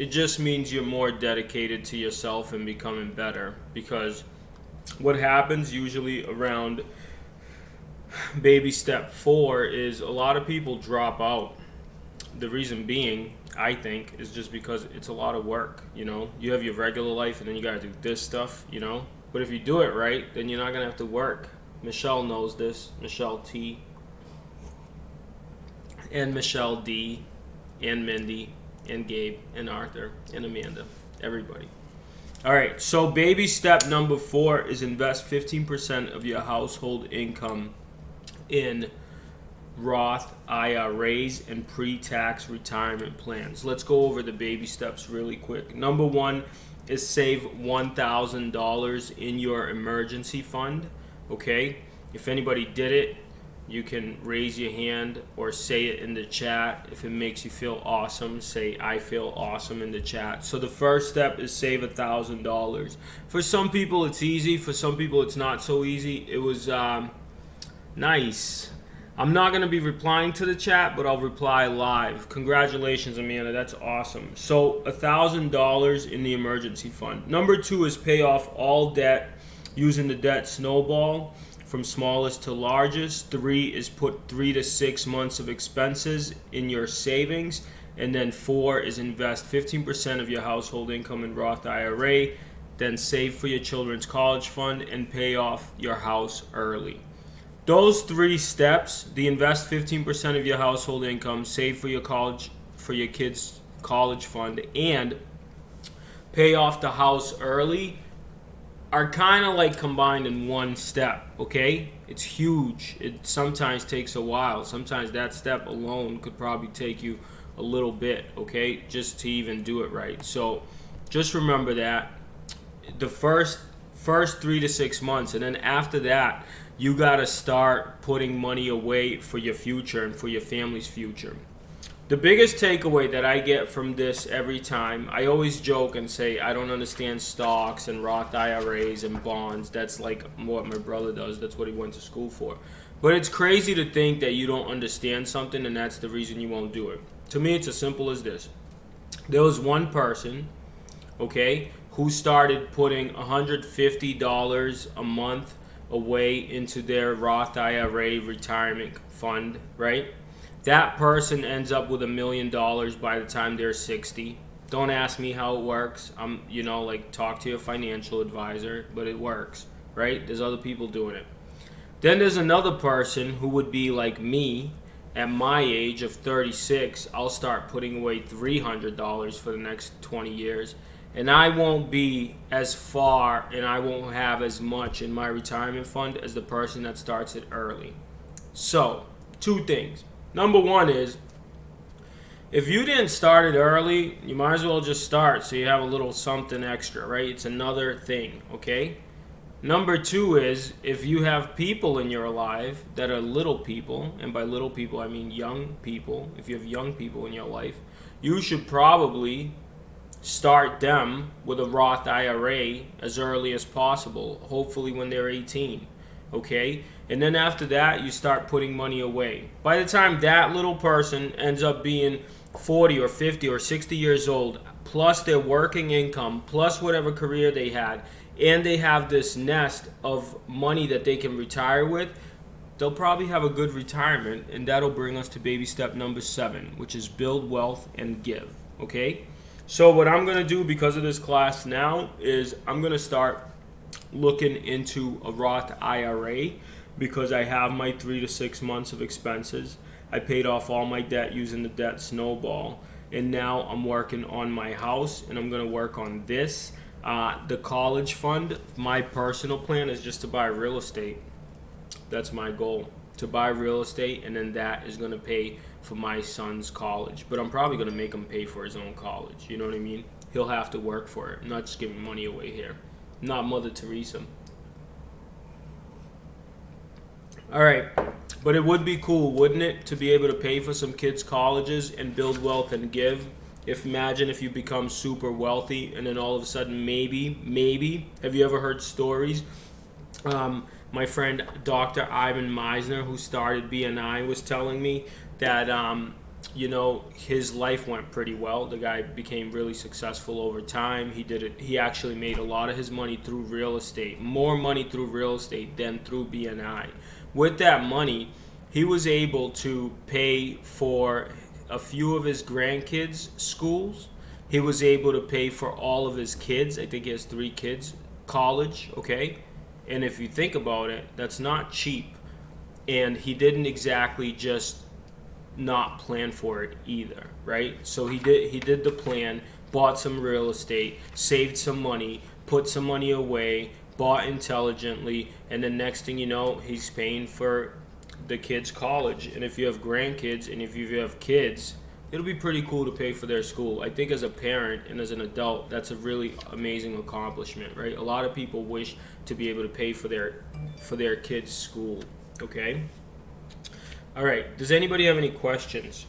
It just means you're more dedicated to yourself and becoming better. Because what happens usually around baby step 4 is a lot of people drop out. The reason being, I think, is just because it's a lot of work. You have your regular life and then you got to do this stuff. But if you do it right, then you're not going to have to work. Michelle knows this. Michelle T. And Michelle D. And Mindy. And Gabe. And Arthur. And Amanda. Everybody. All right. So baby step number 4 is invest 15% of your household income in Roth IRAs and pre-tax retirement plans. Let's go over the baby steps really quick. Number 1 is save $1,000 in your emergency fund. Okay? If anybody did it, you can raise your hand or say it in the chat. If it makes you feel awesome, say I feel awesome in the chat. So the first step is save $1,000. For some people it's easy, for some people it's not so easy. It was nice. I'm not going to be replying to the chat, but I'll reply live. Congratulations, Amanda. That's awesome. So $1,000 in the emergency fund. Number 2 is pay off all debt using the debt snowball from smallest to largest. 3 is put 3 to 6 months of expenses in your savings. And then 4 is invest 15% of your household income in Roth IRA. Then save for your children's college fund and pay off your house early. Those 3 steps, the invest 15% of your household income, save for your kids' college fund, and pay off the house early, are kind of like combined in one step, okay? It's huge. It sometimes takes a while. Sometimes that step alone could probably take you a little bit, okay, just to even do it right. So just remember that the first 3 to 6 months, and then after that, you got to start putting money away for your future and for your family's future. The biggest takeaway that I get from this every time, I always joke and say I don't understand stocks and Roth IRAs and bonds. That's like what my brother does. That's what he went to school for. But it's crazy to think that you don't understand something and that's the reason you won't do it. To me, it's as simple as this. There was one person, okay, who started putting $150 a month away into their Roth IRA retirement fund, right? That person ends up with $1 million by the time they're 60. Don't ask me how it works. Talk to your financial advisor, but it works, right? There's other people doing it. Then there's another person who would be like me at my age of 36. I'll start putting away $300 for the next 20 years. And I won't be as far and I won't have as much in my retirement fund as the person that starts it early. So, 2 things. Number 1 is, if you didn't start it early, you might as well just start so you have a little something extra, right? It's another thing, okay? Number 2 is, if you have people in your life that are little people, and by little people I mean young people, if you have young people in your life, you should probably start them with a Roth IRA as early as possible, hopefully when they're 18, okay? And then after that, you start putting money away. By the time that little person ends up being 40 or 50 or 60 years old, plus their working income, plus whatever career they had, and they have this nest of money that they can retire with, they'll probably have a good retirement, and that'll bring us to baby step number 7, which is build wealth and give, okay? So what I'm going to do because of this class now is I'm going to start looking into a Roth IRA because I have my 3 to 6 months of expenses. I paid off all my debt using the debt snowball. And now I'm working on my house and I'm going to work on this. The college fund, my personal plan is just to buy real estate. That's my goal, to buy real estate, and then that is going to pay for my son's college. But I'm probably going to make him pay for his own college. You know what I mean? He'll have to work for it. I'm not just giving money away here. I'm not Mother Teresa. All right. But it would be cool, wouldn't it, to be able to pay for some kids' colleges and build wealth and give? Imagine if you become super wealthy and then all of a sudden maybe, have you ever heard stories? My friend Dr. Ivan Meisner, who started BNI, was telling me that you know, his life went pretty well. The guy became really successful over time. He actually made a lot of his money through real estate, more money through real estate than through BNI. With that money, he was able to pay for a few of his grandkids' schools. He was able to pay for all of his kids. I think he has 3 kids, college, okay? And if you think about it, that's not cheap. And he didn't exactly just not plan for it either, right? So he did the plan, bought some real estate, saved some money, put some money away, bought intelligently, and the next thing you know, he's paying for the kids' college. And if you have grandkids and if you have kids, it'll be pretty cool to pay for their school. I think as a parent and as an adult, that's a really amazing accomplishment, right? A lot of people wish to be able to pay for their kids' school, okay? All right, does anybody have any questions?